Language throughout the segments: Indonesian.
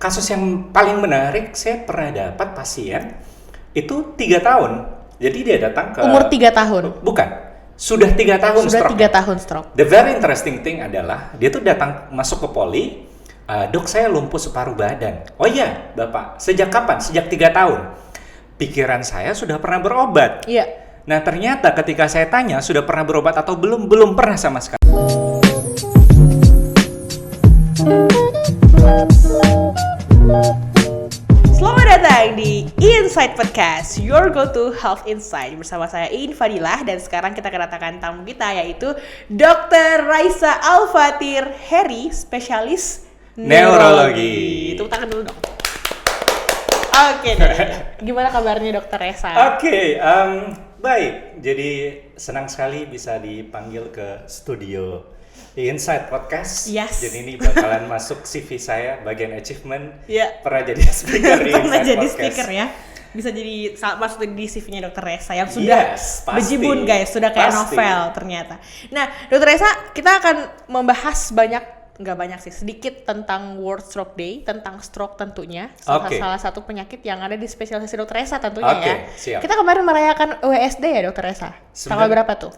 kasus yang paling menarik, saya pernah dapat pasien itu 3 tahun. Jadi dia datang ke Umur 3 tahun? Bukan, sudah 3 tahun Sudah stroke. 3 tahun stroke. The very interesting thing adalah dia tuh datang masuk ke poli, dok saya lumpuh separuh badan. Oh iya Bapak, sejak kapan? Sejak 3 tahun. Pikiran saya sudah pernah berobat. Iya. Nah ternyata ketika saya tanya sudah pernah berobat atau belum, belum pernah sama sekali. Selamat datang di Insight Podcast, your go-to health insight. Bersama saya Iin Fadilah, dan sekarang kita kedatangan tamu kita yaitu Dr. Raisa Alfatir Heri, spesialis neurologi. Tepuk tangan dulu dong. Oke deh. Gimana kabarnya Dr. Raisa? Oke, baik. Jadi senang sekali bisa dipanggil ke studio Insight Podcast. Yes. Jadi ini bakalan masuk CV saya bagian achievement. Iya. Pernah jadi speaker di Pernah Insight jadi Podcast. speaker ya. Bisa jadi masuk di CV-nya Dr. Resa yang sudah Yes, pasti. bejibun guys, sudah kayak Pasti. novel ternyata. Nah, Dr. Resa, kita akan membahas nggak banyak sih, sedikit tentang World Stroke Day, tentang stroke tentunya. Oke. Salah satu penyakit yang ada di spesialisasi Dr. Resa tentunya Oke, ya. siap. Kita kemarin merayakan WSD ya Dr. Resa? Tanggal berapa tuh?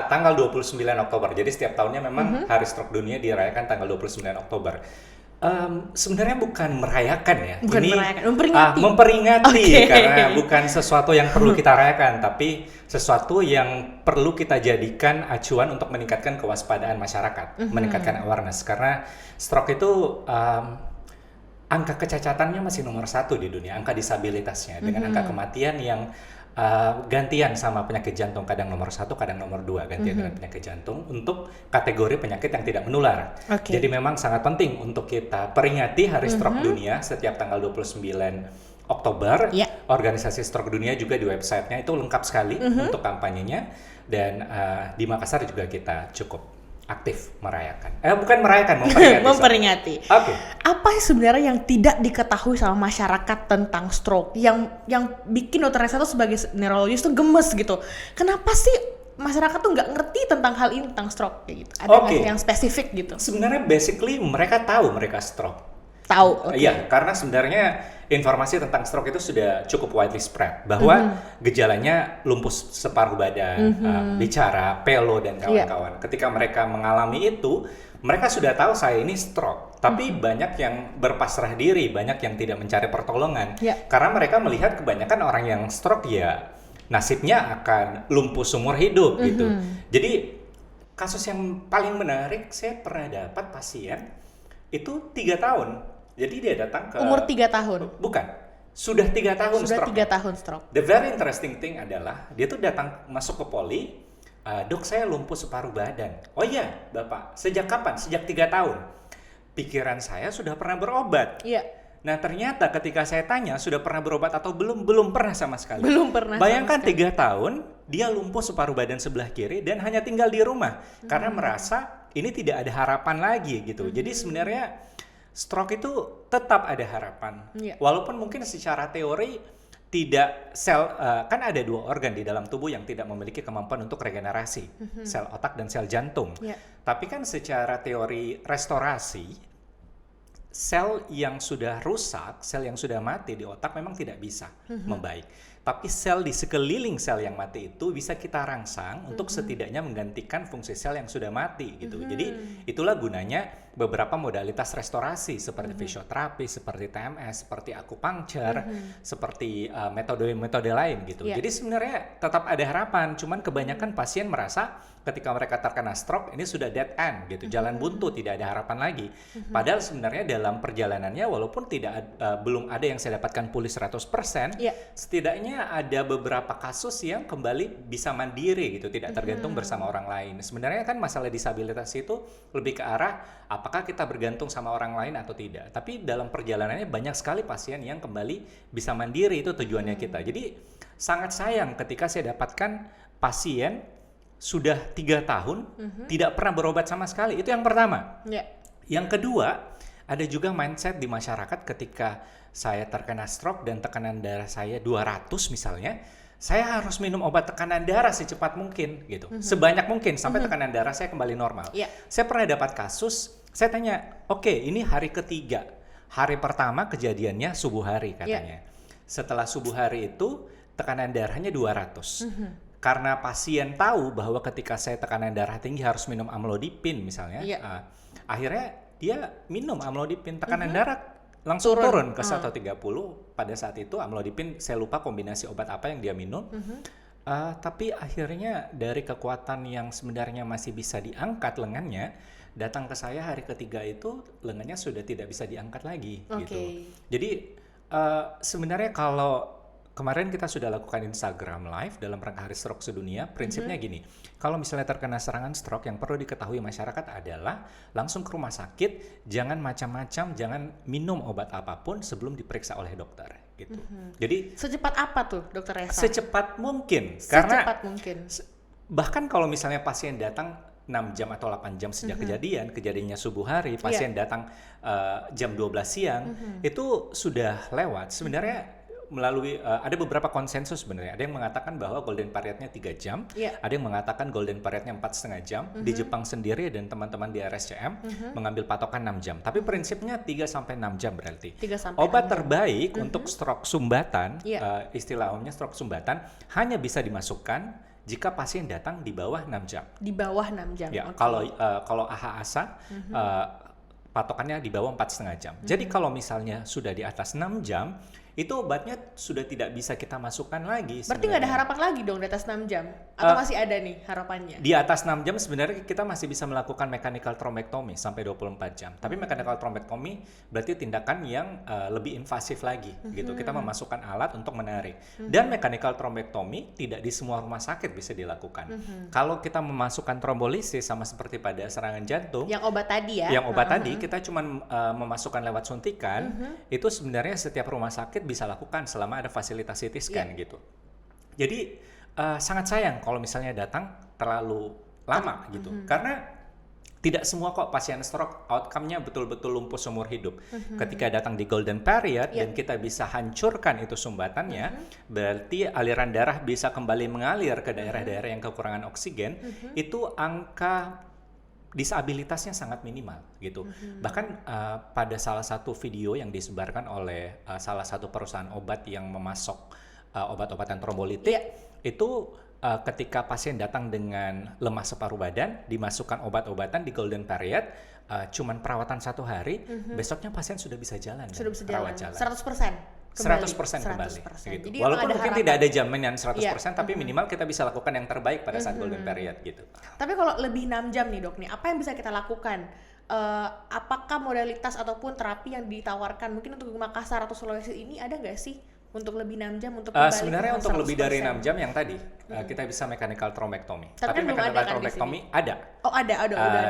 Tanggal 29 Oktober. Jadi setiap tahunnya memang Hari Stroke Dunia dirayakan tanggal 29 Oktober. Sebenarnya bukan merayakan ya. Bukan ini merayakan, memperingati. Memperingati Oke. karena bukan sesuatu yang perlu kita rayakan, tapi sesuatu yang perlu kita jadikan acuan untuk meningkatkan kewaspadaan masyarakat, meningkatkan awareness. Karena stroke itu angka kecacatannya masih nomor 1 di dunia, angka disabilitasnya dengan angka kematian yang gantian sama penyakit jantung, kadang nomor 1, kadang nomor 2, gantian dengan penyakit jantung untuk kategori penyakit yang tidak menular. Oke. Jadi memang sangat penting untuk kita peringati Hari Stroke Dunia setiap tanggal 29 Oktober. Ya. Organisasi Stroke Dunia juga di websitenya itu lengkap sekali untuk kampanyenya, dan di Makassar juga kita cukup aktif merayakan. Bukan merayakan, memperingati. Memperingati. Oke. Apa sih sebenarnya yang tidak diketahui sama masyarakat tentang stroke yang bikin Dr. Resa tuh sebagai neurologis tuh gemes gitu? Kenapa sih masyarakat tuh nggak ngerti tentang hal ini, tentang stroke kayak gitu? Ada nggak sih yang spesifik gitu? Sebenarnya basically mereka tahu mereka stroke. Tahu? Iya, karena sebenarnya informasi tentang stroke itu sudah cukup widely spread, bahwa gejalanya lumpuh separuh badan, bicara, pelo, dan kawan-kawan. Ketika mereka mengalami itu, mereka sudah tahu saya ini stroke. Tapi banyak yang berpasrah diri, banyak yang tidak mencari pertolongan. Karena mereka melihat kebanyakan orang yang stroke ya nasibnya akan lumpuh seumur hidup gitu. Jadi kasus yang paling menarik, saya pernah dapat pasien itu 3 tahun. Jadi dia datang ke Umur 3 tahun? Bukan, sudah 3 tahun Sudah stroke. 3 tahun stroke. The very interesting thing adalah dia tuh datang masuk ke poli, dok saya lumpuh separuh badan. Oh iya Bapak, sejak kapan? Sejak 3 tahun. Pikiran saya sudah pernah berobat. Iya. Nah ternyata ketika saya tanya sudah pernah berobat atau belum, belum pernah sama sekali. Belum pernah. Bayangkan sama sekali. 3 tahun dia lumpuh separuh badan sebelah kiri dan hanya tinggal di rumah karena merasa ini tidak ada harapan lagi gitu. Jadi sebenarnya stroke itu tetap ada harapan. Walaupun mungkin secara teori tidak kan ada 2 organ di dalam tubuh yang tidak memiliki kemampuan untuk regenerasi, sel otak dan sel jantung. Tapi kan secara teori restorasi, sel yang sudah rusak, sel yang sudah mati di otak memang tidak bisa membaik. Tapi sel di sekeliling sel yang mati itu bisa kita rangsang untuk setidaknya menggantikan fungsi sel yang sudah mati gitu. Jadi itulah gunanya beberapa modalitas restorasi seperti fisioterapi, seperti TMS, seperti akupunktur, seperti metode-metode lain gitu. Jadi sebenarnya tetap ada harapan, cuman kebanyakan pasien merasa ketika mereka terkena stroke ini sudah dead end gitu, jalan buntu, tidak ada harapan lagi. Padahal sebenarnya dalam perjalanannya walaupun belum ada yang saya dapatkan pulih 100%, setidaknya ada beberapa kasus yang kembali bisa mandiri gitu, tidak tergantung bersama orang lain. Sebenarnya kan masalah disabilitas itu lebih ke arah apakah kita bergantung sama orang lain atau tidak. Tapi dalam perjalanannya banyak sekali pasien yang kembali bisa mandiri, itu tujuannya kita. Jadi sangat sayang ketika saya dapatkan pasien sudah 3 tahun tidak pernah berobat sama sekali. Itu yang pertama. Yang kedua, ada juga mindset di masyarakat ketika saya terkena stroke dan tekanan darah saya 200 misalnya, saya harus minum obat tekanan darah secepat mungkin gitu. Sebanyak mungkin sampai tekanan darah saya kembali normal. Saya pernah dapat kasus, saya tanya, oke, ini hari ketiga. Hari pertama kejadiannya subuh hari katanya. Setelah subuh hari itu tekanan darahnya 200. Karena pasien tahu bahwa ketika saya tekanan darah tinggi harus minum amlodipin misalnya, akhirnya dia minum amlodipin, tekanan darah langsung turun ke 130. Pada saat itu amlodipin saya lupa kombinasi obat apa yang dia minum. Tapi akhirnya dari kekuatan yang sebenarnya masih bisa diangkat lengannya, datang ke saya hari ketiga itu lengannya sudah tidak bisa diangkat lagi gitu. Jadi sebenarnya kalau kemarin kita sudah lakukan Instagram Live dalam rangka Hari Stroke Sedunia, prinsipnya gini, kalau misalnya terkena serangan stroke, yang perlu diketahui masyarakat adalah langsung ke rumah sakit, jangan macam-macam, jangan minum obat apapun sebelum diperiksa oleh dokter gitu. Jadi secepat apa tuh Dokter Resa? Secepat mungkin. Secepat mungkin. Bahkan kalau misalnya pasien datang 6 jam atau 8 jam sejak kejadiannya subuh hari, pasien datang jam 12 siang, itu sudah lewat. Sebenarnya melalui ada beberapa konsensus sebenarnya. Ada yang mengatakan bahwa golden period-nya 3 jam, ada yang mengatakan golden period-nya 4,5 jam. Di Jepang sendiri dan teman-teman di RSCM mengambil patokan 6 jam. Tapi prinsipnya 3 sampai 6 jam berarti. Obat terbaik untuk stroke sumbatan, istilah umumnya stroke sumbatan, hanya bisa dimasukkan jika pasien datang di bawah 6 jam. Di bawah 6 jam. Ya, kalau AHA-ASA patokannya di bawah 4,5 jam. Jadi kalau misalnya sudah di atas 6 jam, itu obatnya sudah tidak bisa kita masukkan lagi. Berarti nggak ada harapan lagi dong di atas 6 jam? Atau masih ada nih harapannya? Di atas 6 jam sebenarnya kita masih bisa melakukan mechanical thrombectomy sampai 24 jam. Tapi mechanical thrombectomy berarti tindakan yang lebih invasif lagi gitu. Kita memasukkan alat untuk menarik. Dan mechanical thrombectomy tidak di semua rumah sakit bisa dilakukan. Kalau kita memasukkan trombolisis sama seperti pada serangan jantung, yang obat tadi ya? Yang obat tadi kita cuma memasukkan lewat suntikan, itu sebenarnya setiap rumah sakit bisa lakukan selama ada fasilitas CT scan gitu. Jadi sangat sayang kalau misalnya datang terlalu lama gitu. Karena tidak semua kok pasien stroke outcome-nya betul-betul lumpuh seumur hidup. Ketika datang di golden period dan kita bisa hancurkan itu sumbatannya, berarti aliran darah bisa kembali mengalir ke daerah-daerah yang kekurangan oksigen, itu angka disabilitasnya sangat minimal gitu. Bahkan pada salah satu video yang disebarkan oleh salah satu perusahaan obat yang memasok obat-obatan trombolitik, itu ketika pasien datang dengan lemah separuh badan, dimasukkan obat-obatan di golden period, cuman perawatan 1 hari, besoknya pasien sudah bisa jalan. Sudah bisa jalan. 100%. 100% kembali. Gitu. Walaupun mungkin tidak ada jaminan 100%, tapi minimal kita bisa lakukan yang terbaik pada saat golden period gitu. Tapi kalau lebih 6 jam nih dok nih, apa yang bisa kita lakukan? Apakah modalitas ataupun terapi yang ditawarkan mungkin untuk Makassar atau Sulawesi ini ada nggak sih untuk lebih 6 jam untuk kembali sebenarnya untuk lebih dari 6 jam yang tadi kita bisa mechanical thrombectomy. Tapi mechanical thrombectomy ada. Oh ada.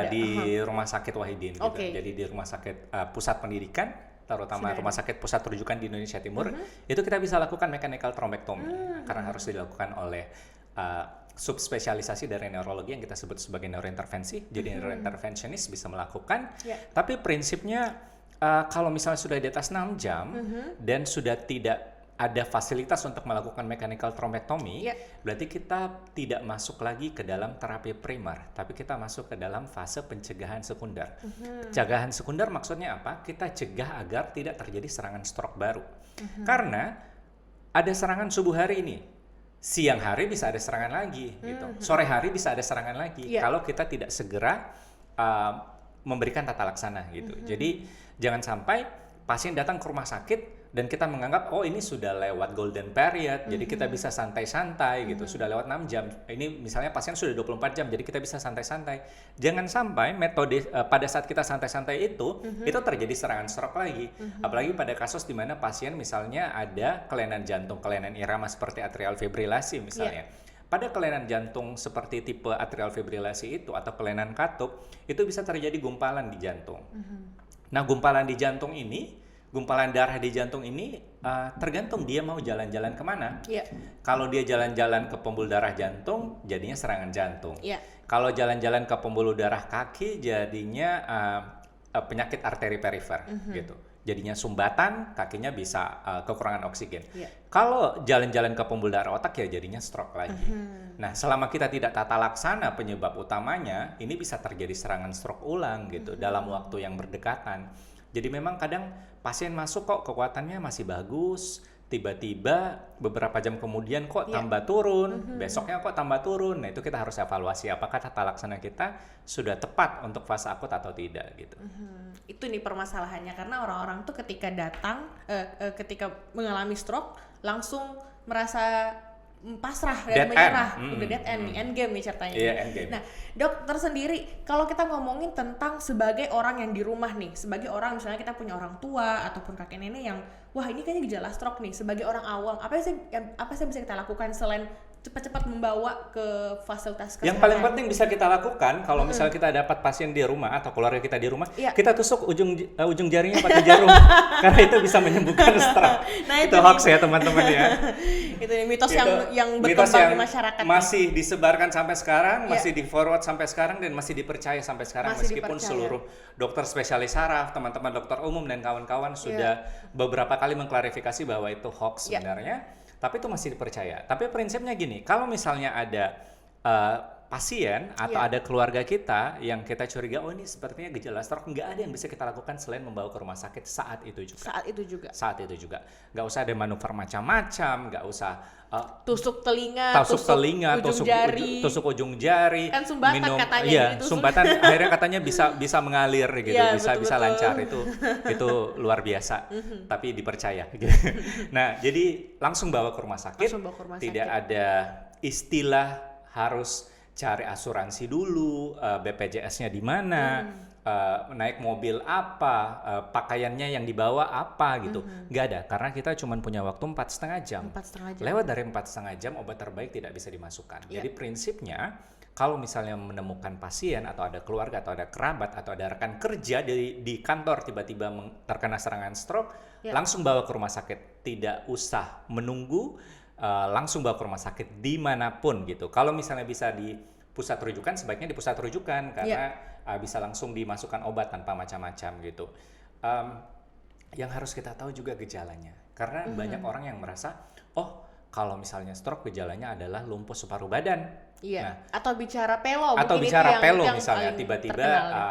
Di Rumah Sakit Wahidin gitu. Jadi di Rumah Sakit Pusat Pendidikan, terutama rumah sakit pusat rujukan di Indonesia Timur, itu kita bisa lakukan mechanical thrombectomy karena harus dilakukan oleh subspesialisasi dari neurologi yang kita sebut sebagai neurointervensi. Jadi neurointerventionist bisa melakukan. Tapi prinsipnya kalau misalnya sudah di atas 6 jam dan sudah tidak ada fasilitas untuk melakukan mechanical thrombectomy, berarti kita tidak masuk lagi ke dalam terapi primer, tapi kita masuk ke dalam fase pencegahan sekunder. Pencegahan sekunder maksudnya apa? Kita cegah agar tidak terjadi serangan stroke baru. Karena ada serangan subuh hari ini, siang hari bisa ada serangan lagi, gitu. Sore hari bisa ada serangan lagi. Kalau kita tidak segera memberikan tata laksana, gitu. Jadi jangan sampai pasien datang ke rumah sakit dan kita menganggap oh ini sudah lewat golden period, jadi kita bisa santai-santai gitu, sudah lewat 6 jam. Ini misalnya pasien sudah 24 jam, jadi kita bisa santai-santai. Jangan sampai metode pada saat kita santai-santai itu terjadi serangan stroke lagi. Apalagi pada kasus di mana pasien misalnya ada kelainan jantung, kelainan irama seperti atrial fibrilasi misalnya. Pada kelainan jantung seperti tipe atrial fibrilasi itu atau kelainan katup, itu bisa terjadi gumpalan di jantung. Nah, gumpalan darah di jantung ini tergantung dia mau jalan-jalan kemana. Kalau dia jalan-jalan ke pembuluh darah jantung, jadinya serangan jantung. Kalau jalan-jalan ke pembuluh darah kaki, jadinya penyakit arteri perifer, gitu. Jadinya sumbatan, kakinya bisa kekurangan oksigen. Kalau jalan-jalan ke pembuluh darah otak, ya jadinya stroke lagi. Nah, selama kita tidak tata laksana penyebab utamanya, ini bisa terjadi serangan stroke ulang gitu dalam waktu yang berdekatan. Jadi memang kadang pasien masuk kok kekuatannya masih bagus, tiba-tiba beberapa jam kemudian kok tambah turun, besoknya kok tambah turun. Nah itu kita harus evaluasi apakah tata laksana kita sudah tepat untuk fase akut atau tidak gitu. Itu nih permasalahannya, karena orang-orang tuh ketika datang, ketika mengalami stroke langsung merasa pasrah dan menyerah, udah dead end nih, end game nih ceritanya. End game. Nah, dokter sendiri, kalau kita ngomongin tentang sebagai orang yang di rumah nih, sebagai orang misalnya kita punya orang tua ataupun kakek nenek yang, wah ini kayaknya gejala stroke nih, sebagai orang awam, apa sih yang bisa kita lakukan selain cepat-cepat membawa ke fasilitas kesehatan? Yang paling penting bisa kita lakukan kalau misalnya kita dapat pasien di rumah atau keluarga kita di rumah, kita tusuk ujung jarinya pakai jarum karena itu bisa menyembuhkan stroke. Nah, itu hoax ya teman-teman ya. Itu mitos yang berkembang di masyarakat. Masih disebarkan sampai sekarang, masih di forward sampai sekarang dan masih dipercaya sampai sekarang meskipun seluruh dokter spesialis saraf, teman-teman dokter umum dan kawan-kawan sudah beberapa kali mengklarifikasi bahwa itu hoax sebenarnya. Tapi itu masih dipercaya. Tapi prinsipnya gini, kalau misalnya ada pasien atau ada keluarga kita yang kita curiga, oh ini sepertinya gejala stroke, nggak ada yang bisa kita lakukan selain membawa ke rumah sakit saat itu juga. Nggak usah ada manuver macam-macam, nggak usah tusuk telinga, tusuk ujung jari, kan sumbatan katanya. Sumbatan akhirnya katanya bisa mengalir gitu, bisa lancar, itu luar biasa, tapi dipercaya. Gitu. Nah, jadi langsung bawa ke rumah sakit. Tidak ada istilah harus cari asuransi dulu, BPJS-nya di mana, naik mobil apa, pakaiannya yang dibawa apa gitu. Nggak ada, karena kita cuma punya waktu 4,5 jam. Lewat dari 4,5 jam, obat terbaik tidak bisa dimasukkan. Jadi prinsipnya, kalau misalnya menemukan pasien atau ada keluarga atau ada kerabat atau ada rekan kerja di kantor tiba-tiba terkena serangan stroke, langsung bawa ke rumah sakit. Tidak usah menunggu, langsung bawa ke rumah sakit dimanapun gitu. Kalau misalnya bisa di pusat rujukan, sebaiknya di pusat rujukan karena bisa langsung dimasukkan obat tanpa macam-macam gitu. Yang harus kita tahu juga gejalanya, karena banyak orang yang merasa, oh kalau misalnya stroke gejalanya adalah lumpuh separuh badan. Nah, atau bicara pelo. Atau bicara pelo misalnya, tiba-tiba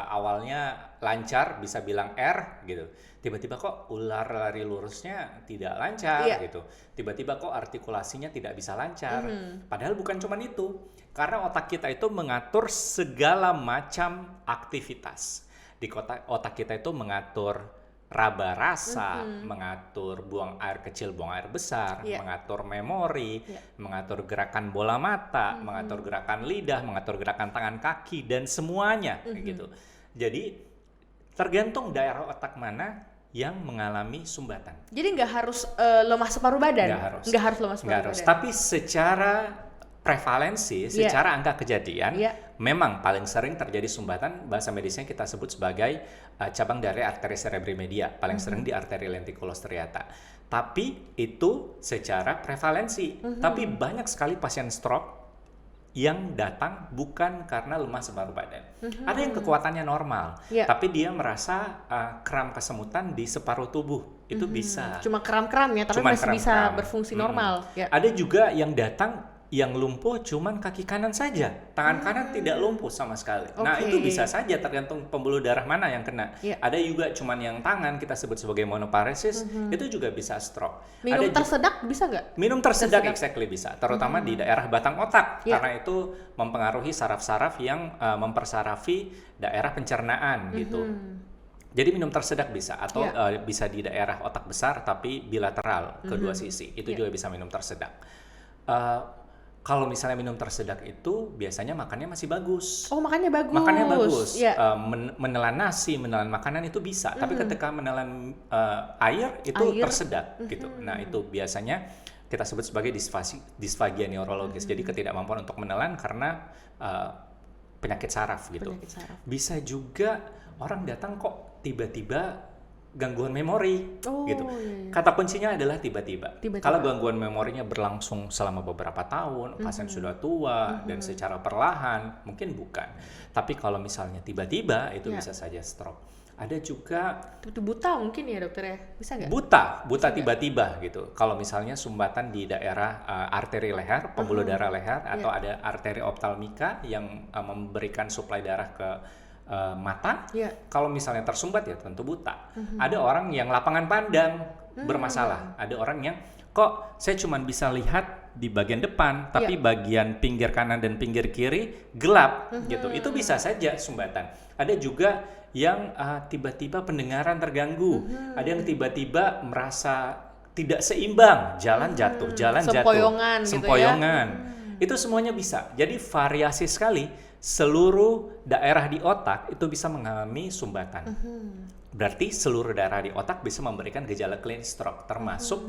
awalnya lancar, bisa bilang R gitu. Tiba-tiba kok ular lari lurusnya tidak lancar gitu. Tiba-tiba kok artikulasinya tidak bisa lancar. Padahal bukan cuma itu. Karena otak kita itu mengatur segala macam aktivitas. Di otak kita itu mengatur raba rasa, mengatur buang air kecil, buang air besar, mengatur memori, mengatur gerakan bola mata, mengatur gerakan lidah, mengatur gerakan tangan kaki, dan semuanya gitu. Jadi tergantung daerah otak mana yang mengalami sumbatan. Jadi nggak harus lemah separuh badan? Nggak harus lemah separuh badan. Tapi secara prevalensi, secara angka kejadian, memang paling sering terjadi sumbatan, bahasa medisnya kita sebut sebagai cabang dari arteri cerebri media, paling sering di arteri lenticulus striata. Tapi itu secara prevalensi. Tapi banyak sekali pasien stroke yang datang bukan karena lemah separuh badan. Ada yang kekuatannya normal, tapi dia merasa kram kesemutan di separuh tubuh. Itu bisa. Cuma kram-kram ya, tapi masih bisa berfungsi normal. Ada juga yang datang yang lumpuh cuman kaki kanan saja, tangan kanan tidak lumpuh sama sekali. Nah itu bisa saja tergantung pembuluh darah mana yang kena. Ada juga cuman yang tangan, kita sebut sebagai monoparesis, itu juga bisa stroke. Minum tersedak bisa nggak? Minum tersedak exactly bisa, terutama di daerah batang otak, karena itu mempengaruhi saraf-saraf yang mempersarafi daerah pencernaan gitu. Jadi minum tersedak bisa, atau bisa di daerah otak besar tapi bilateral kedua sisi, itu juga bisa minum tersedak. Kalau misalnya minum tersedak itu biasanya makannya masih bagus. Oh, makannya bagus. Makannya bagus. Menelan nasi, menelan makanan itu bisa. Tapi ketika menelan air itu tersedak gitu. Nah itu biasanya kita sebut sebagai disfagia neurologis. Jadi ketidakmampuan untuk menelan karena penyakit saraf gitu. Bisa juga orang datang kok tiba-tiba gangguan memori gitu. Kata kuncinya adalah tiba-tiba. Kalau gangguan memorinya berlangsung selama beberapa tahun, pasien sudah tua dan secara perlahan, mungkin bukan. Tapi kalau misalnya tiba-tiba itu bisa saja stroke. Ada juga buta mungkin ya dokter ya, bisa nggak? Buta tiba-tiba gitu. Kalau misalnya sumbatan di daerah arteri leher, pembuluh darah leher, atau ada arteri optalmika yang memberikan suplai darah ke mata, kalau misalnya tersumbat ya tentu buta. Ada orang yang lapangan pandang bermasalah, ada orang yang kok saya cuma bisa lihat di bagian depan, tapi bagian pinggir kanan dan pinggir kiri gelap gitu. Itu bisa saja sumbatan. Ada juga yang tiba-tiba pendengaran terganggu, ada yang tiba-tiba merasa tidak seimbang, jalan jatuh, sempoyongan. Gitu ya? Itu semuanya bisa. Jadi variasi sekali. Seluruh daerah di otak itu bisa mengalami sumbatan. Berarti seluruh daerah di otak bisa memberikan gejala klinis stroke, termasuk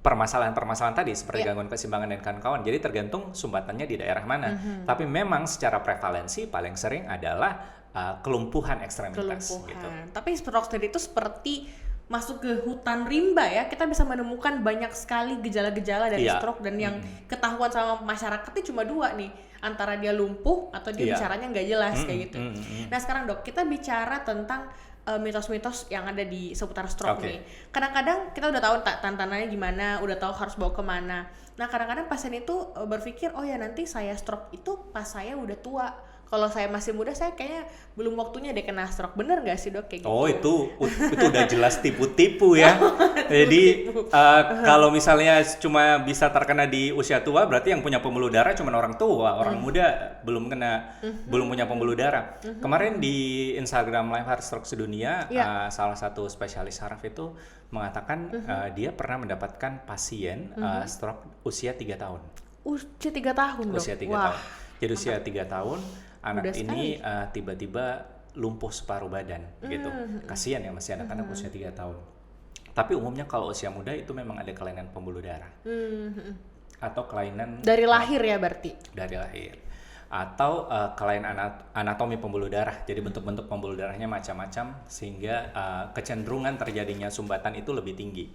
permasalahan-permasalahan tadi seperti gangguan keseimbangan dan kawan-kawan. Jadi tergantung sumbatannya di daerah mana. Tapi memang secara prevalensi paling sering adalah kelumpuhan ekstremitas. Gitu. Tapi stroke tadi itu seperti masuk ke hutan rimba ya, kita bisa menemukan banyak sekali gejala-gejala dari stroke, dan yang ketahuan sama masyarakat itu cuma 2 nih, antara dia lumpuh atau dia bicaranya nggak jelas kayak gitu. Nah sekarang Dok, kita bicara tentang mitos-mitos yang ada di seputar stroke nih. Kadang-kadang kita udah tahu tantangannya gimana, udah tahu harus bawa kemana. Nah kadang-kadang pasien itu berpikir, oh ya nanti saya stroke itu pas saya udah tua. Kalau saya masih muda, saya kayaknya belum waktunya deh kena stroke. Bener nggak sih Dok kayak gitu? Oh itu udah jelas tipu-tipu ya. Jadi kalau misalnya cuma bisa terkena di usia tua, berarti yang punya pembuluh darah cuma orang tua. Orang muda belum punya pembuluh darah. Kemarin di Instagram Live Heart Stroke Sedunia, salah satu spesialis saraf itu mengatakan dia pernah mendapatkan pasien stroke usia 3 tahun. Usia 3 tahun Dok? Usia 3 tahun. Jadi usia 3 tahun, anak ini tiba-tiba lumpuh separuh badan gitu. Kasihan ya masih anak-anak usia 3 tahun. Tapi umumnya kalau usia muda itu memang ada kelainan pembuluh darah. Atau kelainan dari lahir ya berarti? Dari lahir. Atau kelainan anatomi pembuluh darah. Jadi bentuk-bentuk pembuluh darahnya macam-macam sehingga kecenderungan terjadinya sumbatan itu lebih tinggi.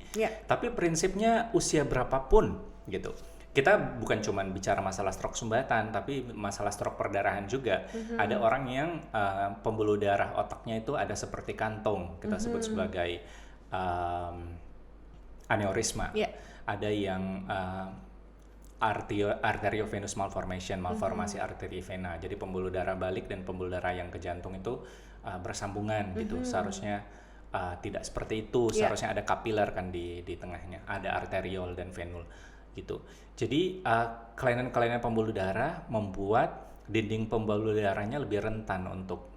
Tapi prinsipnya usia berapapun gitu. Kita bukan cuma bicara masalah stroke sumbatan, tapi masalah stroke perdarahan juga. Ada orang yang pembuluh darah otaknya itu ada seperti kantong, kita sebut sebagai aneurisma. Ada yang arteriovenous malformation, malformasi arteri vena. Jadi pembuluh darah balik dan pembuluh darah yang ke jantung itu bersambungan gitu. Seharusnya tidak seperti itu. Seharusnya ada kapiler kan di tengahnya, ada arteriol dan venul gitu. Jadi kelainan-kelainan pembuluh darah membuat dinding pembuluh darahnya lebih rentan untuk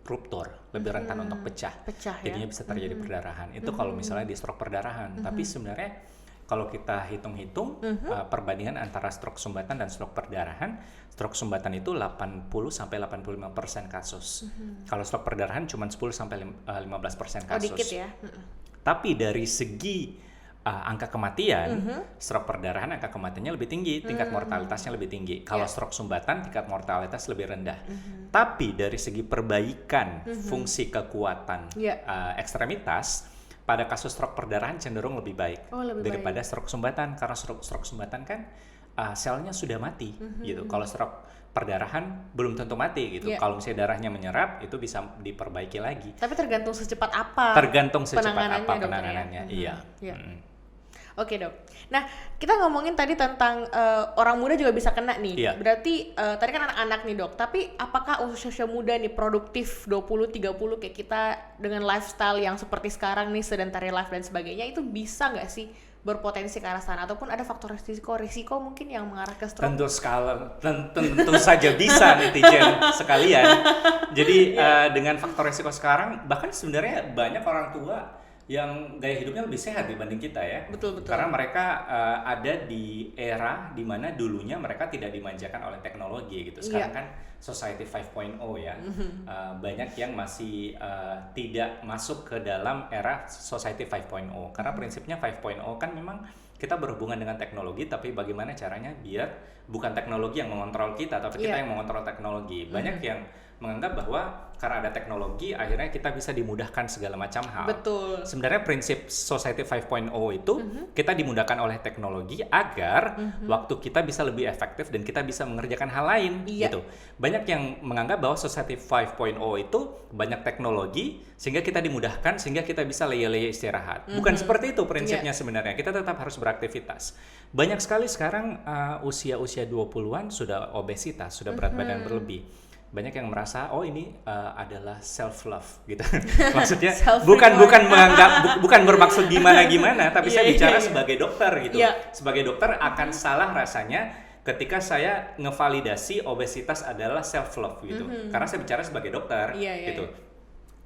ruptur, lebih rentan untuk pecah. Jadinya bisa terjadi perdarahan. Itu kalau misalnya di stroke perdarahan. Tapi sebenarnya kalau kita hitung-hitung perbandingan antara stroke sumbatan dan stroke perdarahan, stroke sumbatan itu 80 sampai 85% kasus. Kalau stroke perdarahan cuma 10 sampai 15% kasus. Dikit ya. Tapi dari segi angka kematian, stroke perdarahan angka kematiannya lebih tinggi, tingkat mortalitasnya lebih tinggi. Kalau stroke sumbatan tingkat mortalitas lebih rendah. Tapi dari segi perbaikan fungsi kekuatan ekstremitas, pada kasus stroke perdarahan cenderung lebih baik daripada stroke sumbatan, karena stroke sumbatan kan selnya sudah mati gitu. Kalau stroke perdarahan belum tentu mati gitu. Kalau misalnya darahnya menyerap itu bisa diperbaiki lagi. Tapi tergantung secepat apa. Tergantung secepat apa penanganannya. Iya. Oke Dok. Nah kita ngomongin tadi tentang orang muda juga bisa kena nih. Berarti tadi kan anak-anak nih Dok. Tapi apakah usia muda nih produktif 20-30 kayak kita dengan lifestyle yang seperti sekarang nih, sedentary life dan sebagainya, itu bisa nggak sih berpotensi ke arah sana, ataupun ada faktor risiko mungkin yang mengarah ke stroke? Tentu saja bisa netizen sekalian. Jadi dengan faktor risiko sekarang, bahkan sebenarnya banyak orang tua yang gaya hidupnya lebih sehat dibanding kita ya. Betul. Karena mereka ada di era di mana dulunya mereka tidak dimanjakan oleh teknologi gitu. Sekarang kan Society 5.0 ya. Banyak yang masih tidak masuk ke dalam era Society 5.0. Karena prinsipnya 5.0 kan memang kita berhubungan dengan teknologi, tapi bagaimana caranya biar bukan teknologi yang mengontrol kita, tapi kita yang mengontrol teknologi. Banyak yang menganggap bahwa karena ada teknologi akhirnya kita bisa dimudahkan segala macam hal. Betul. Sebenarnya prinsip Society 5.0 itu kita dimudahkan oleh teknologi agar waktu kita bisa lebih efektif dan kita bisa mengerjakan hal lain gitu. Banyak yang menganggap bahwa Society 5.0 itu banyak teknologi sehingga kita dimudahkan sehingga kita bisa leye-leye istirahat. Bukan seperti itu prinsipnya sebenarnya. Kita tetap harus beraktivitas. Banyak sekali sekarang usia-usia 20-an sudah obesitas, sudah berat badan berlebih. Banyak yang merasa ini adalah self love gitu. Maksudnya bukan bermaksud gimana tapi saya bicara sebagai dokter gitu. Sebagai dokter akan salah rasanya ketika saya ngevalidasi obesitas adalah self love gitu. Karena saya bicara sebagai dokter gitu.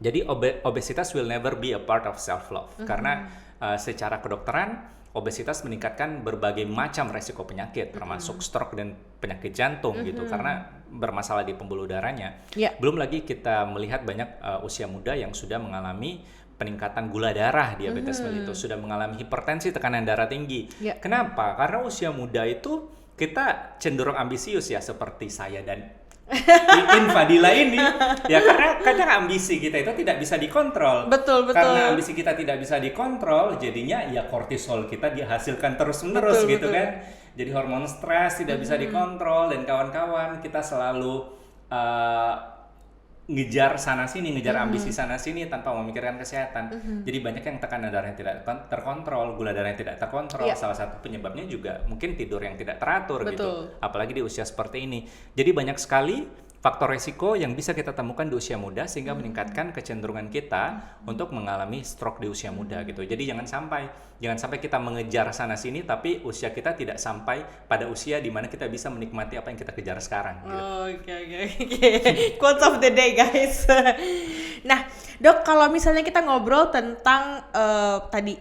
Jadi obesitas will never be a part of self love karena secara kedokteran obesitas meningkatkan berbagai macam resiko penyakit termasuk stroke dan penyakit jantung gitu karena bermasalah di pembuluh darahnya. Belum lagi kita melihat banyak usia muda yang sudah mengalami peningkatan gula darah, diabetes mellitus, sudah mengalami hipertensi, tekanan darah tinggi. Kenapa? Karena usia muda itu kita cenderung ambisius ya, seperti saya dan Fadila ini ya, karena kadang ambisi kita itu tidak bisa dikontrol. Betul. Karena ambisi kita tidak bisa dikontrol, jadinya ya kortisol kita dihasilkan terus-menerus gitu kan. Jadi hormon stres tidak bisa dikontrol dan kawan-kawan kita selalu ngejar sana sini, ngejar ambisi sana sini tanpa memikirkan kesehatan. Jadi banyak yang tekanan darahnya tidak terkontrol, gula darahnya tidak terkontrol. Salah satu penyebabnya juga mungkin tidur yang tidak teratur gitu. Apalagi di usia seperti ini. Jadi banyak sekali faktor resiko yang bisa kita temukan di usia muda sehingga meningkatkan kecenderungan kita untuk mengalami stroke di usia muda gitu. Jadi jangan sampai kita mengejar sana sini tapi usia kita tidak sampai pada usia di mana kita bisa menikmati apa yang kita kejar sekarang gitu. Oke. Quotes of the day guys. Nah, Dok, kalau misalnya kita ngobrol tentang tadi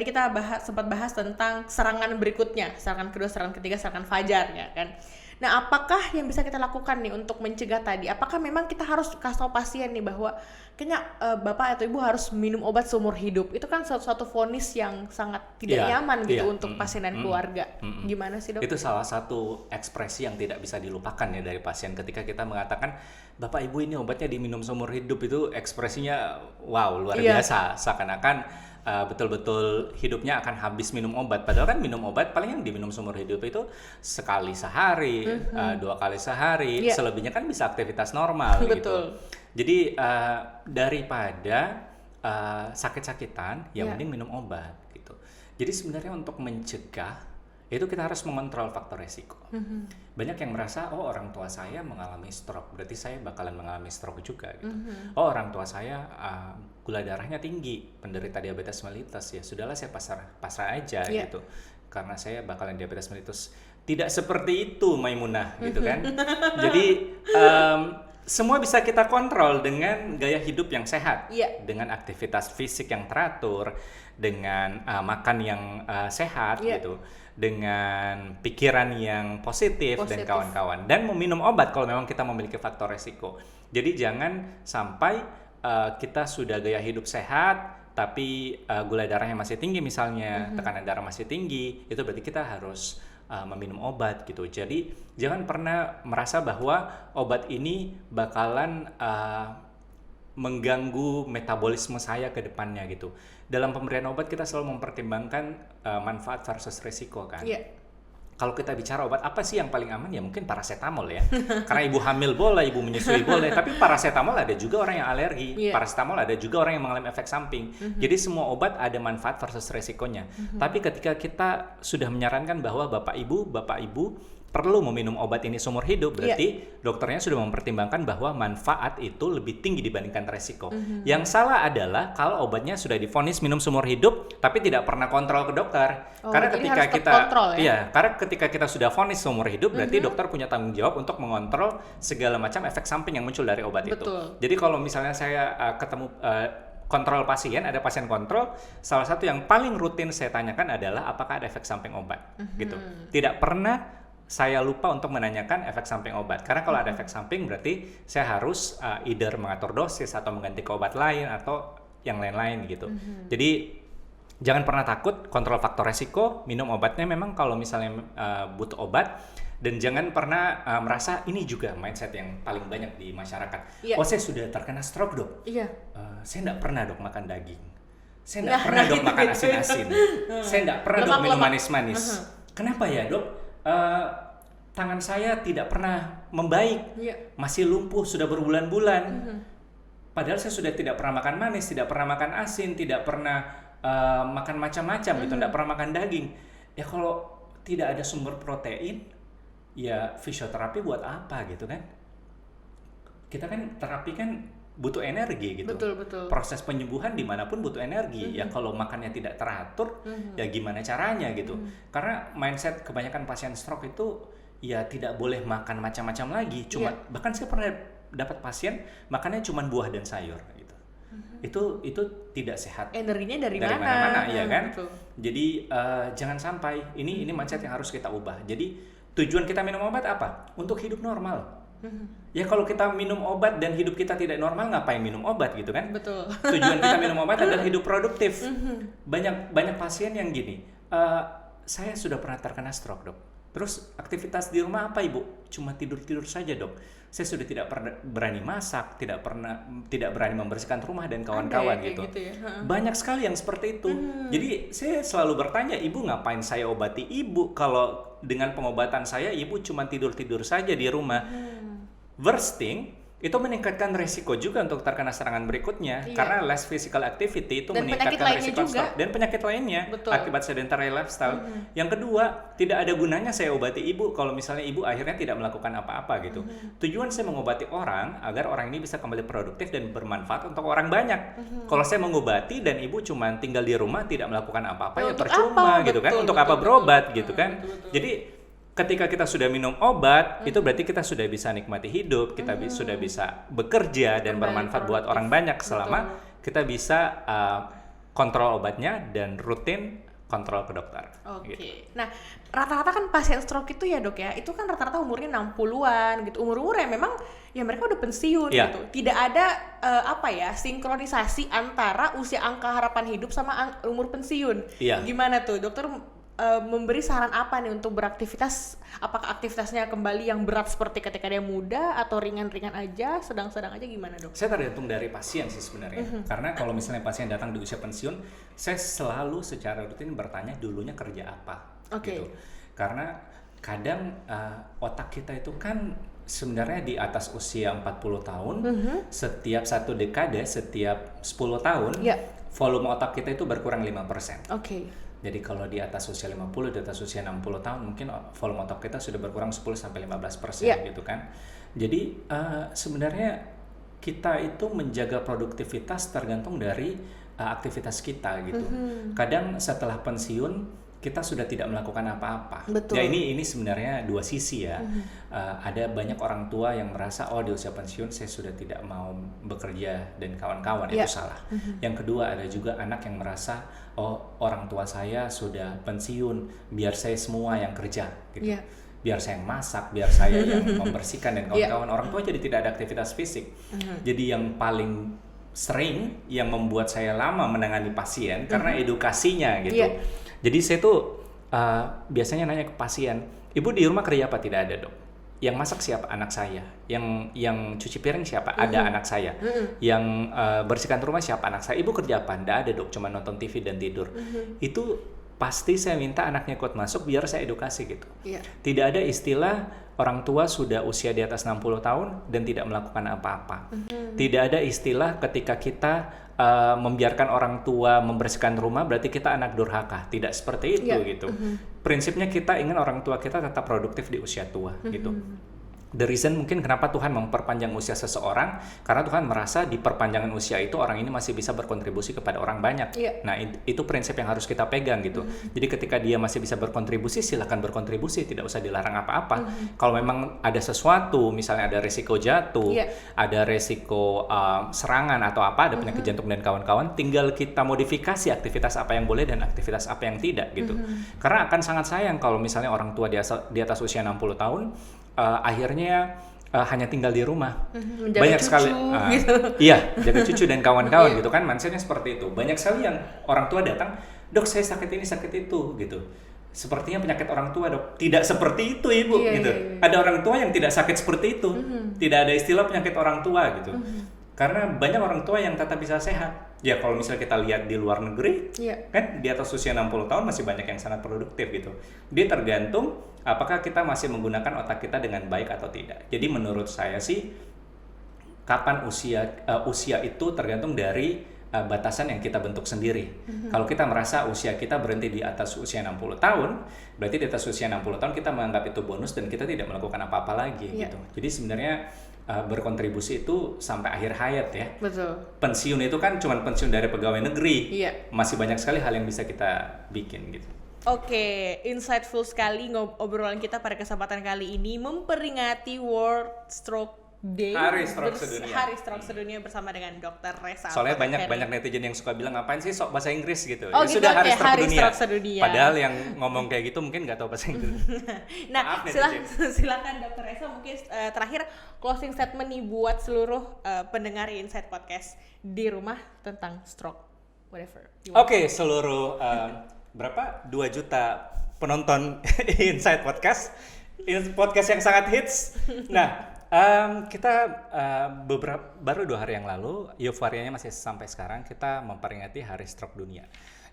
kita sempat bahas tentang serangan berikutnya, serangan kedua, serangan ketiga, serangan fajar ya kan. Nah, apakah yang bisa kita lakukan nih untuk mencegah tadi? Apakah memang kita harus kasih tahu pasien nih bahwa kayaknya bapak atau ibu harus minum obat seumur hidup? Itu kan suatu vonis yang sangat tidak nyaman gitu untuk pasien dan keluarga. Gimana sih, Dok? Itu salah satu ekspresi yang tidak bisa dilupakan ya dari pasien ketika kita mengatakan bapak ibu ini obatnya diminum seumur hidup. Itu ekspresinya wow, luar biasa, seakan-akan betul-betul hidupnya akan habis minum obat. Padahal kan minum obat paling yang diminum seumur hidup itu sekali sehari, 2 kali sehari, selebihnya kan bisa aktivitas normal gitu. Jadi daripada sakit-sakitan, ya mending minum obat gitu. Jadi sebenarnya untuk mencegah itu kita harus mengontrol faktor resiko. Banyak yang merasa orang tua saya mengalami stroke, berarti saya bakalan mengalami stroke juga gitu. Orang tua saya gula darahnya tinggi, penderita diabetes mellitus, ya sudahlah saya pasrah aja gitu. Karena saya bakalan diabetes mellitus. Tidak seperti itu, Maimunah gitu kan. Jadi semua bisa kita kontrol dengan gaya hidup yang sehat, dengan aktivitas fisik yang teratur, dengan makan yang sehat gitu, dengan pikiran yang positif dan kawan-kawan, dan meminum obat kalau memang kita memiliki faktor resiko. Jadi jangan sampai kita sudah gaya hidup sehat tapi gula darahnya masih tinggi misalnya, tekanan darah masih tinggi, itu berarti kita harus meminum obat gitu. Jadi jangan pernah merasa bahwa obat ini bakalan mengganggu metabolisme saya ke depannya gitu. Dalam pemberian obat kita selalu mempertimbangkan manfaat versus resiko kan. Kalau kita bicara obat apa sih yang paling aman, ya mungkin paracetamol ya. Karena ibu hamil boleh, ibu menyusui boleh, tapi paracetamol ada juga orang yang alergi. Paracetamol ada juga orang yang mengalami efek samping. Jadi semua obat ada manfaat versus resikonya. Tapi ketika kita sudah menyarankan bahwa bapak ibu perlu meminum obat ini seumur hidup, berarti dokternya sudah mempertimbangkan bahwa manfaat itu lebih tinggi dibandingkan resiko. Yang salah adalah kalau obatnya sudah divonis minum seumur hidup tapi tidak pernah kontrol ke dokter. Karena ketika kita sudah vonis seumur hidup, berarti dokter punya tanggung jawab untuk mengontrol segala macam efek samping yang muncul dari obat itu. Jadi kalau misalnya saya ketemu kontrol pasien, ada pasien kontrol, salah satu yang paling rutin saya tanyakan adalah apakah ada efek samping obat gitu. Tidak pernah saya lupa untuk menanyakan efek samping obat, karena kalau ada efek samping berarti saya harus either mengatur dosis atau mengganti ke obat lain atau yang lain-lain gitu. Jadi jangan pernah takut, kontrol faktor resiko, minum obatnya memang kalau misalnya butuh obat, Dan jangan pernah merasa ini juga mindset yang paling banyak di masyarakat. Oh, saya sudah terkena stroke, Dok. Saya enggak pernah, Dok, makan daging. Saya enggak pernah, Dok, makan asin-asin. Saya enggak pernah, Dok, minum manis-manis. Kenapa ya, Dok? Tangan saya tidak pernah membaik. Masih lumpuh sudah berbulan-bulan. Padahal saya sudah tidak pernah makan manis, tidak pernah makan asin, tidak pernah makan macam-macam gitu, tidak pernah makan daging. Ya kalau tidak ada sumber protein, ya fisioterapi buat apa gitu kan? Kita kan terapi kan butuh energi gitu. Betul. Proses penyembuhan dimanapun butuh energi. Ya kalau makannya tidak teratur, ya gimana caranya gitu? Karena mindset kebanyakan pasien stroke itu ya tidak boleh makan macam-macam lagi. Bahkan saya pernah dapat pasien makannya cuma buah dan sayur gitu. Itu tidak sehat. Energinya dari mana-mana ya kan? Betul. Jadi jangan sampai ini mindset yang harus kita ubah. Jadi tujuan kita minum obat apa? Untuk hidup normal. Ya kalau kita minum obat dan hidup kita tidak normal, ngapain minum obat gitu kan? Betul. Tujuan kita minum obat adalah hidup produktif. Banyak pasien yang gini, saya sudah pernah terkena stroke, Dok. Terus aktivitas di rumah apa, Ibu? Cuma tidur-tidur saja, Dok. Saya sudah tidak berani masak, tidak berani membersihkan rumah dan kawan-kawan gitu. Banyak sekali yang seperti itu. Jadi saya selalu bertanya, Ibu ngapain saya obati Ibu kalau dengan pengobatan saya Ibu cuma tidur-tidur saja di rumah. Worst thing, itu meningkatkan resiko juga untuk terkena serangan berikutnya karena less physical activity itu dan meningkatkan resiko stroke dan penyakit lainnya akibat sedentary lifestyle. Yang kedua, tidak ada gunanya saya obati Ibu kalau misalnya Ibu akhirnya tidak melakukan apa-apa gitu. Tujuan saya mengobati orang agar orang ini bisa kembali produktif dan bermanfaat untuk orang banyak. Kalau saya mengobati dan Ibu cuma tinggal di rumah tidak melakukan apa-apa ya percuma gitu kan. Untuk apa berobat gitu kan. Jadi ketika kita sudah minum obat, itu berarti kita sudah bisa nikmati hidup, kita sudah bisa bekerja dan bermanfaat buat orang banyak selama kita bisa kontrol obatnya dan rutin kontrol ke dokter. Gitu. Nah, rata-rata kan pasien stroke itu ya, Dok ya, itu kan rata-rata umurnya 60-an gitu. Umur-umur yang memang ya mereka udah pensiun gitu. Tidak ada sinkronisasi antara usia angka harapan hidup sama umur pensiun. Gimana tuh, dokter memberi saran apa nih untuk beraktivitas? Apakah aktivitasnya kembali yang berat seperti ketika dia muda atau ringan-ringan aja, sedang-sedang aja, gimana, Dok? Saya tergantung dari pasien sih sebenarnya. Karena kalau misalnya pasien datang di usia pensiun, saya selalu secara rutin bertanya dulunya kerja apa gitu. Karena kadang otak kita itu kan sebenarnya di atas usia 40 tahun, setiap satu dekade, setiap 10 tahun, volume otak kita itu berkurang 5%. Jadi kalau di atas usia 50, di atas usia 60 tahun mungkin volume otak kita sudah berkurang 10-15% gitu kan. Jadi sebenarnya kita itu menjaga produktivitas tergantung dari aktivitas kita gitu. Kadang setelah pensiun kita sudah tidak melakukan apa-apa. Ya ini sebenarnya dua sisi ya. Ada banyak orang tua yang merasa di usia pensiun saya sudah tidak mau bekerja dan kawan-kawan, itu salah. Yang kedua ada juga anak yang merasa orang tua saya sudah pensiun, biar saya semua yang kerja gitu. Biar saya yang masak, biar saya yang membersihkan dan kawan-kawan. Orang tua jadi tidak ada aktivitas fisik. Jadi yang paling sering yang membuat saya lama menangani pasien karena edukasinya gitu. Jadi saya tuh biasanya nanya ke pasien, Ibu di rumah kerja apa? Tidak ada, Dok. Yang masak siapa? Anak saya. Yang cuci piring siapa? Ada anak saya. Yang bersihkan rumah siapa? Anak saya. Ibu kerja apa? Tidak ada, Dok. Cuma nonton TV dan tidur. Itu pasti saya minta anaknya ikut masuk biar saya edukasi gitu. Tidak ada istilah orang tua sudah usia di atas 60 tahun dan tidak melakukan apa-apa. Tidak ada istilah ketika kita membiarkan orang tua membersihkan rumah berarti kita anak durhaka. Tidak seperti itu gitu. Prinsipnya kita ingin orang tua kita tetap produktif di usia tua gitu. The reason mungkin kenapa Tuhan memperpanjang usia seseorang karena Tuhan merasa di perpanjangan usia itu orang ini masih bisa berkontribusi kepada orang banyak. Nah itu prinsip yang harus kita pegang gitu. Jadi ketika dia masih bisa berkontribusi, silakan berkontribusi, tidak usah dilarang apa-apa. Kalau memang ada sesuatu, misalnya ada resiko jatuh, ada resiko serangan atau apa, ada penyakit jantung dan kawan-kawan, tinggal kita modifikasi aktivitas apa yang boleh dan aktivitas apa yang tidak gitu. Karena akan sangat sayang kalau misalnya orang tua di atas usia 60 tahun akhirnya hanya tinggal di rumah. Banyak sekali gitu. Jaga cucu dan kawan-kawan gitu kan, mindsetnya seperti itu. Banyak sekali yang orang tua datang, Dok saya sakit ini sakit itu gitu. sepertinya penyakit orang tua dok. Tidak seperti itu ibu gitu. Ada orang tua yang tidak sakit seperti itu. Tidak ada istilah penyakit orang tua gitu. Karena banyak orang tua yang tetap bisa sehat. Ya kalau misalnya kita lihat di luar negeri, kan di atas usia 60 tahun masih banyak yang sangat produktif gitu. Dia tergantung apakah kita masih menggunakan otak kita dengan baik atau tidak. Jadi menurut saya sih kapan usia itu tergantung dari batasan yang kita bentuk sendiri. Kalau kita merasa usia kita berhenti di atas usia 60 tahun, berarti di atas usia 60 tahun kita menganggap itu bonus dan kita tidak melakukan apa-apa lagi gitu. Jadi sebenarnya berkontribusi itu sampai akhir hayat ya. Betul. Pensiun itu kan cuma pensiun dari pegawai negeri. Masih banyak sekali hal yang bisa kita bikin gitu. Oke, insightful sekali obrolan kita pada kesempatan kali ini memperingati World Stroke Day, Hari Stroke Sedunia. Hari Stroke Sedunia bersama dengan Dr. Reza. Soalnya banyak netizen yang suka bilang ngapain sih sok bahasa Inggris gitu. Oh, ya gitu, sudah Hari Stroke Sedunia. Padahal yang ngomong kayak gitu mungkin nggak tahu bahasa Inggris. Nah, silakan Dr. Reza mungkin terakhir closing statement nih buat seluruh pendengar Insight Podcast di rumah tentang stroke, whatever. Oke, seluruh berapa? 2 juta penonton Insight Podcast yang sangat hits. Nah, kita baru 2 hari yang lalu, euforianya masih sampai sekarang, kita memperingati Hari Stroke Dunia.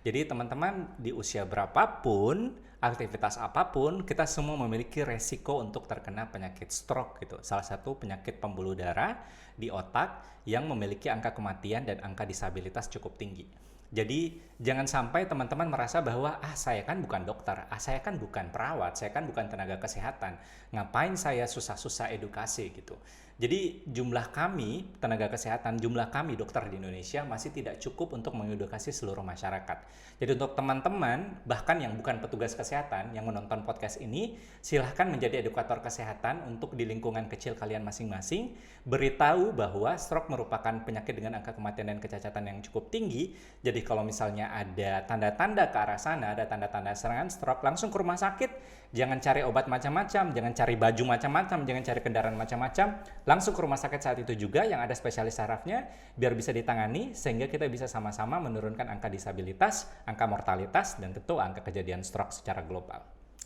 Jadi teman-teman di usia berapapun, aktivitas apapun, kita semua memiliki resiko untuk terkena penyakit stroke gitu. Salah satu penyakit pembuluh darah di otak yang memiliki angka kematian dan angka disabilitas cukup tinggi. Jadi jangan sampai teman-teman merasa bahwa saya kan bukan dokter, saya kan bukan perawat, saya kan bukan tenaga kesehatan, ngapain saya susah-susah edukasi gitu. Jadi jumlah kami tenaga kesehatan, jumlah kami dokter di Indonesia masih tidak cukup untuk mengedukasi seluruh masyarakat. Jadi untuk teman-teman bahkan yang bukan petugas kesehatan yang menonton podcast ini, silahkan menjadi edukator kesehatan untuk di lingkungan kecil kalian masing-masing, beritahu bahwa stroke merupakan penyakit dengan angka kematian dan kecacatan yang cukup tinggi. Jadi kalau misalnya ada tanda-tanda ke arah sana, ada tanda-tanda serangan stroke, langsung ke rumah sakit. Jangan cari obat macam-macam, jangan cari baju macam-macam, jangan cari kendaraan macam-macam. Langsung ke rumah sakit saat itu juga yang ada spesialis sarafnya biar bisa ditangani sehingga kita bisa sama-sama menurunkan angka disabilitas, angka mortalitas, dan tentu angka kejadian stroke secara global.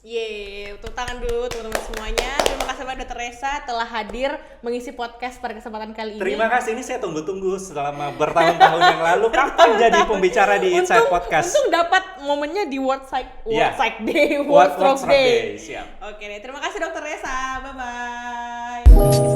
Yeay, tepuk tangan dulu teman-teman semuanya. Terima kasih banyak Dr. Reza telah hadir mengisi podcast pada kesempatan kali ini. Terima kasih, ini saya tunggu-tunggu selama bertahun-tahun yang lalu. Kapan jadi pembicara di Insight Podcast? Untung dapat momennya di World Stroke Day. World Stroke Day. Siap. Oke deh, terima kasih Dr. Reza. Bye-bye.